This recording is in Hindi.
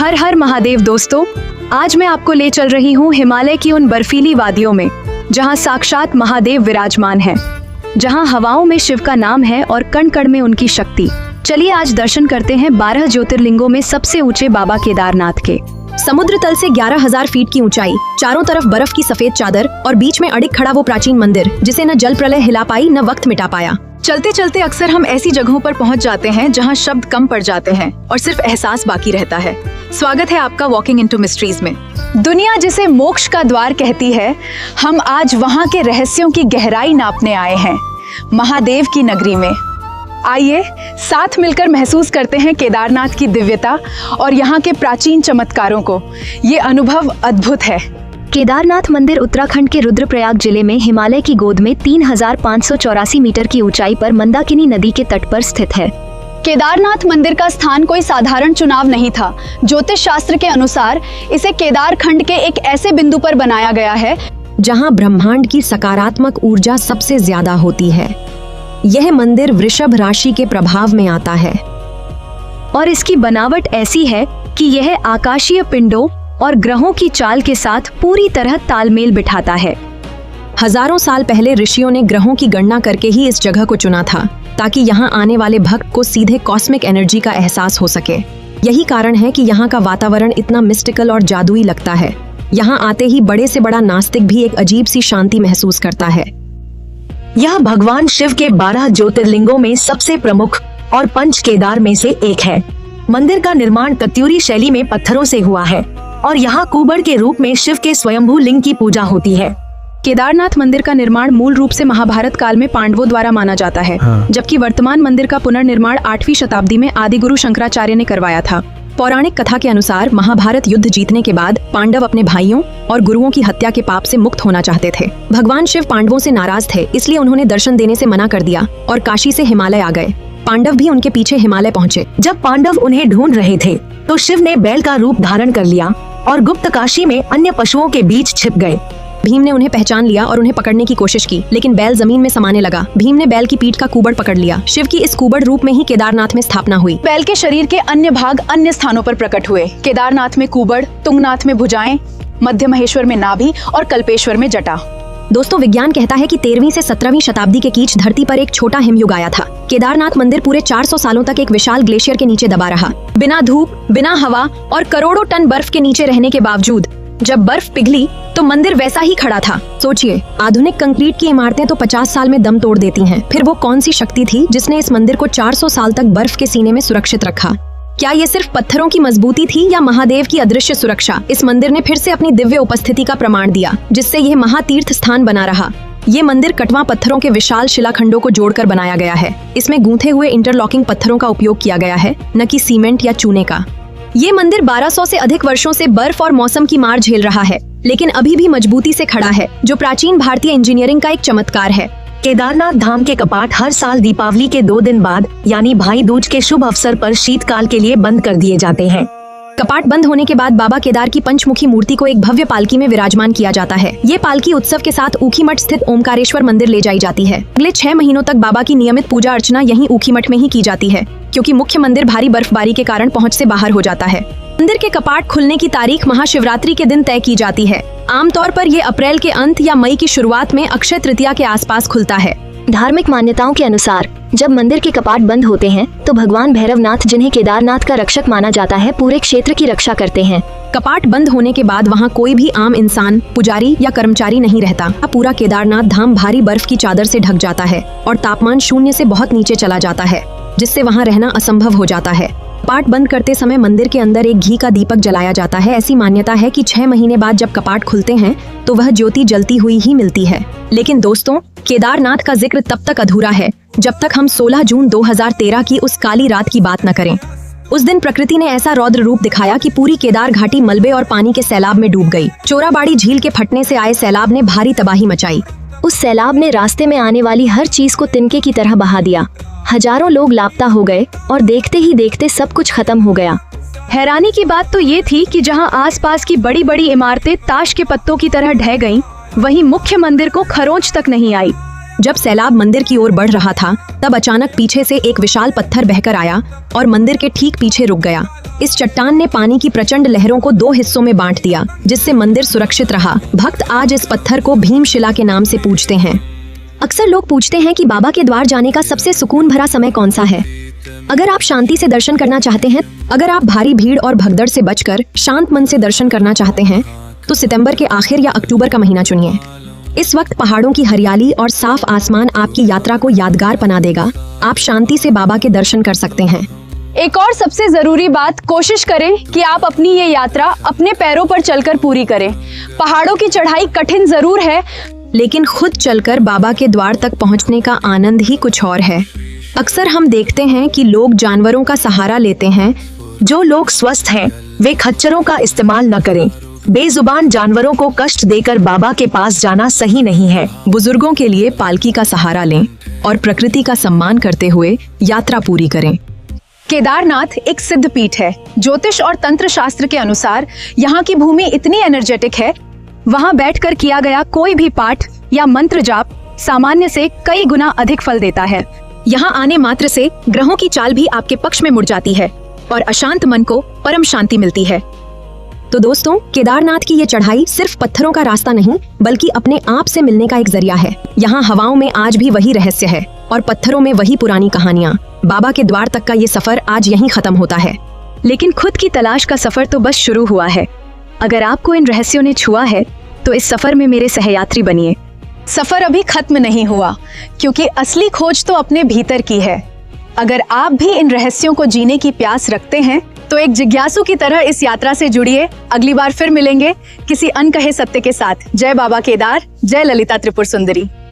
हर हर महादेव दोस्तों, आज मैं आपको ले चल रही हूँ हिमालय की उन बर्फीली वादियों में जहाँ साक्षात महादेव विराजमान हैं, जहाँ हवाओं में शिव का नाम है और कण कण में उनकी शक्ति। चलिए आज दर्शन करते हैं 12 ज्योतिर्लिंगों में सबसे ऊंचे बाबा केदारनाथ के। समुद्र तल से 11,000 फीट की ऊंचाई, चारों तरफ बर्फ की सफेद चादर और बीच में अड़िग खड़ा वो प्राचीन मंदिर जिसे न जल प्रलय हिला पाई न वक्त मिटा पाया। चलते चलते अक्सर हम ऐसी जगहों पर पहुंच जाते हैं जहां शब्द कम पड़ जाते हैं और सिर्फ एहसास बाकी रहता है। स्वागत है आपका वॉकिंग इनटू मिस्ट्रीज में। दुनिया जिसे मोक्ष का द्वार कहती है, हम आज वहां के रहस्यों की गहराई नापने आए हैं, महादेव की नगरी में। आइए साथ मिलकर महसूस करते हैं केदारनाथ की दिव्यता और यहाँ के प्राचीन चमत्कारों को। ये अनुभव अद्भुत है। केदारनाथ मंदिर उत्तराखंड के रुद्रप्रयाग जिले में हिमालय की गोद में 3,584 मीटर की ऊंचाई पर मंदाकिनी नदी के तट पर स्थित है। केदारनाथ मंदिर का स्थान कोई साधारण चुनाव नहीं था। ज्योतिष शास्त्र के अनुसार इसे केदार खंड के एक ऐसे बिंदु पर बनाया गया है जहां ब्रह्मांड की सकारात्मक ऊर्जा सबसे ज्यादा होती है। यह मंदिर वृषभ राशि के प्रभाव में आता है और इसकी बनावट ऐसी है कि यह आकाशीय पिंडों और ग्रहों की चाल के साथ पूरी तरह तालमेल बिठाता है। हजारों साल पहले ऋषियों ने ग्रहों की गणना करके ही इस जगह को चुना था ताकि यहाँ आने वाले भक्त को सीधे कॉस्मिक एनर्जी का एहसास हो सके। यही कारण है कि यहाँ का वातावरण इतना मिस्टिकल और जादुई लगता है। यहाँ आते ही बड़े से बड़ा नास्तिक भी एक अजीब सी शांति महसूस करता है। यह भगवान शिव के 12 ज्योतिर्लिंगों में सबसे प्रमुख और पंच केदार में से एक है। मंदिर का निर्माण कत्यूरी शैली में पत्थरों से हुआ है और यहाँ कुबड़ के रूप में शिव के स्वयंभू लिंग की पूजा होती है। केदारनाथ मंदिर का निर्माण मूल रूप से महाभारत काल में पांडवों द्वारा माना जाता है, जबकि वर्तमान मंदिर का पुनर्निर्माण 8वीं शताब्दी में आदिगुरु शंकराचार्य ने करवाया था। पौराणिक कथा के अनुसार महाभारत युद्ध जीतने के बाद पांडव अपने भाइयों और गुरुओं की हत्या के पाप से मुक्त होना चाहते थे। भगवान शिव पांडवों से नाराज थे, इसलिए उन्होंने दर्शन देने से मना कर दिया और काशी से हिमालय आ गए। पांडव भी उनके पीछे हिमालय पहुँचे। जब पांडव उन्हें ढूंढ रहे थे तो शिव ने बैल का रूप धारण कर लिया और गुप्त काशी में अन्य पशुओं के बीच छिप गए। भीम ने उन्हें पहचान लिया और उन्हें पकड़ने की कोशिश की, लेकिन बैल जमीन में समाने लगा। भीम ने बैल की पीठ का कुबड़ पकड़ लिया। शिव की इस कुबड़ रूप में ही केदारनाथ में स्थापना हुई। बैल के शरीर के अन्य भाग अन्य स्थानों पर प्रकट हुए। केदारनाथ में कुबड़, तुंगनाथ में भुजाएं, मध्य महेश्वर में नाभि और कल्पेश्वर में जटा। दोस्तों, विज्ञान कहता है कि 13वीं से 17वीं शताब्दी के बीच धरती पर एक छोटा हिमयुग आया था। केदारनाथ मंदिर पूरे 400 सालों तक एक विशाल ग्लेशियर के नीचे दबा रहा। बिना धूप, बिना हवा और करोड़ों टन बर्फ के नीचे रहने के बावजूद जब बर्फ पिघली तो मंदिर वैसा ही खड़ा था। सोचिए, आधुनिक कंक्रीट की इमारतें तो 50 साल में दम तोड़ देती हैं। फिर वो कौन सी शक्ति थी जिसने इस मंदिर को 400 साल तक बर्फ के सीने में सुरक्षित रखा? क्या ये सिर्फ पत्थरों की मजबूती थी या महादेव की अदृश्य सुरक्षा? इस मंदिर ने फिर से अपनी दिव्य उपस्थिति का प्रमाण दिया, जिससे यह महातीर्थ स्थान बना रहा। ये मंदिर कटवा पत्थरों के विशाल शिलाखंडों को जोड़कर बनाया गया है। इसमें गूंथे हुए इंटरलॉकिंग पत्थरों का उपयोग किया गया है, न कि सीमेंट या चूने का। ये मंदिर 1200 से अधिक वर्षों से बर्फ और मौसम की मार झेल रहा है, लेकिन अभी भी मजबूती से खड़ा है, जो प्राचीन भारतीय इंजीनियरिंग का एक चमत्कार है। केदारनाथ धाम के कपाट हर साल दीपावली के 2 दिन बाद यानी भाई दूज के शुभ अवसर पर शीतकाल के लिए बंद कर दिए जाते हैं। कपाट बंद होने के बाद बाबा केदार की पंचमुखी मूर्ति को एक भव्य पालकी में विराजमान किया जाता है। ये पालकी उत्सव के साथ ऊखीमठ स्थित ओमकारेश्वर मंदिर ले जाई जाती है। अगले 6 महीनों तक बाबा की नियमित पूजा अर्चना यहीं ऊखीमठ में ही की जाती है, क्योंकि मुख्य मंदिर भारी बर्फबारी के कारण पहुँच से बाहर हो जाता है। मंदिर के कपाट खुलने की तारीख महाशिवरात्रि के दिन तय की जाती है। आमतौर पर ये अप्रैल के अंत या मई की शुरुआत में अक्षय तृतीया के आसपास खुलता है। धार्मिक मान्यताओं के अनुसार जब मंदिर के कपाट बंद होते हैं तो भगवान भैरवनाथ, जिन्हें केदारनाथ का रक्षक माना जाता है, पूरे क्षेत्र की रक्षा करते हैं। कपाट बंद होने के बाद वहाँ कोई भी आम इंसान, पुजारी या कर्मचारी नहीं रहता। पूरा केदारनाथ धाम भारी बर्फ की चादर से ढक जाता है और तापमान 0 से बहुत नीचे चला जाता है, जिससे वहाँ रहना असंभव हो जाता है। कपाट बंद करते समय मंदिर के अंदर एक घी का दीपक जलाया जाता है। ऐसी मान्यता है कि 6 महीने बाद जब कपाट खुलते हैं तो वह ज्योति जलती हुई ही मिलती है। लेकिन दोस्तों, केदारनाथ का जिक्र तब तक अधूरा है जब तक हम 16 जून 2013 की उस काली रात की बात न करें। उस दिन प्रकृति ने ऐसा रौद्र रूप दिखाया कि पूरी केदार घाटी मलबे और पानी के सैलाब में डूब गई। चोराबाड़ी झील के फटने से आए सैलाब ने भारी तबाही मचाई। उस सैलाब ने रास्ते में आने वाली हर चीज को तिनके की तरह बहा दिया। हजारों लोग लापता हो गए और देखते ही देखते सब कुछ खत्म हो गया। हैरानी की बात तो ये थी कि जहां आसपास की बड़ी बड़ी इमारतें ताश के पत्तों की तरह ढह गईं, वहीं मुख्य मंदिर को खरोंच तक नहीं आई। जब सैलाब मंदिर की ओर बढ़ रहा था तब अचानक पीछे से एक विशाल पत्थर बहकर आया और मंदिर के ठीक पीछे रुक गया। इस चट्टान ने पानी की प्रचंड लहरों को 2 हिस्सों में बांट दिया, जिससे मंदिर सुरक्षित रहा। भक्त आज इस पत्थर को भीमशिला के नाम से पूजते हैं। अक्सर लोग पूछते हैं कि बाबा के द्वार जाने का सबसे सुकून भरा समय कौन सा है। अगर आप शांति से दर्शन करना चाहते हैं, अगर आप भारी भीड़ और भगदड़ से बचकर शांत मन से दर्शन करना चाहते हैं, तो सितंबर के आखिर या अक्टूबर का महीना चुनिए। इस वक्त पहाड़ों की हरियाली और साफ आसमान आपकी यात्रा को यादगार बना देगा। आप शांति से बाबा के दर्शन कर सकते हैं। एक और सबसे जरूरी बात, कोशिश करें कि आप अपनी ये यात्रा अपने पैरों पर चलकर पूरी करें। पहाड़ों की चढ़ाई कठिन जरूर है, लेकिन खुद चलकर बाबा के द्वार तक पहुंचने का आनंद ही कुछ और है। अक्सर हम देखते हैं कि लोग जानवरों का सहारा लेते हैं। जो लोग स्वस्थ हैं वे खच्चरों का इस्तेमाल न करें। बेजुबान जानवरों को कष्ट देकर बाबा के पास जाना सही नहीं है। बुजुर्गों के लिए पालकी का सहारा लें और प्रकृति का सम्मान करते हुए यात्रा पूरी करें। केदारनाथ एक सिद्ध पीठ है। ज्योतिष और तंत्र शास्त्र के अनुसार यहाँ की भूमि इतनी एनर्जेटिक है, वहाँ बैठकर किया गया कोई भी पाठ या मंत्र जाप सामान्य से कई गुना अधिक फल देता है। यहाँ आने मात्र से ग्रहों की चाल भी आपके पक्ष में मुड़ जाती है और अशांत मन को परम शांति मिलती है। तो दोस्तों, केदारनाथ की ये चढ़ाई सिर्फ पत्थरों का रास्ता नहीं बल्कि अपने आप से मिलने का एक जरिया है। यहाँ हवाओं में आज भी वही रहस्य है और पत्थरों में वही पुरानी कहानियाँ। बाबा के द्वार तक का ये सफर आज यहीं खत्म होता है, लेकिन खुद की तलाश का सफर तो बस शुरू हुआ है। अगर आपको इन रहस्यों ने छुआ है तो इस सफर में मेरे सहयात्री बनिए। सफर अभी खत्म नहीं हुआ, क्योंकि असली खोज तो अपने भीतर की है। अगर आप भी इन रहस्यों को जीने की प्यास रखते हैं तो एक जिज्ञासु की तरह इस यात्रा से जुड़िए। अगली बार फिर मिलेंगे किसी अनकहे सत्य के साथ। जय बाबा केदार, जय ललिता त्रिपुर सुंदरी।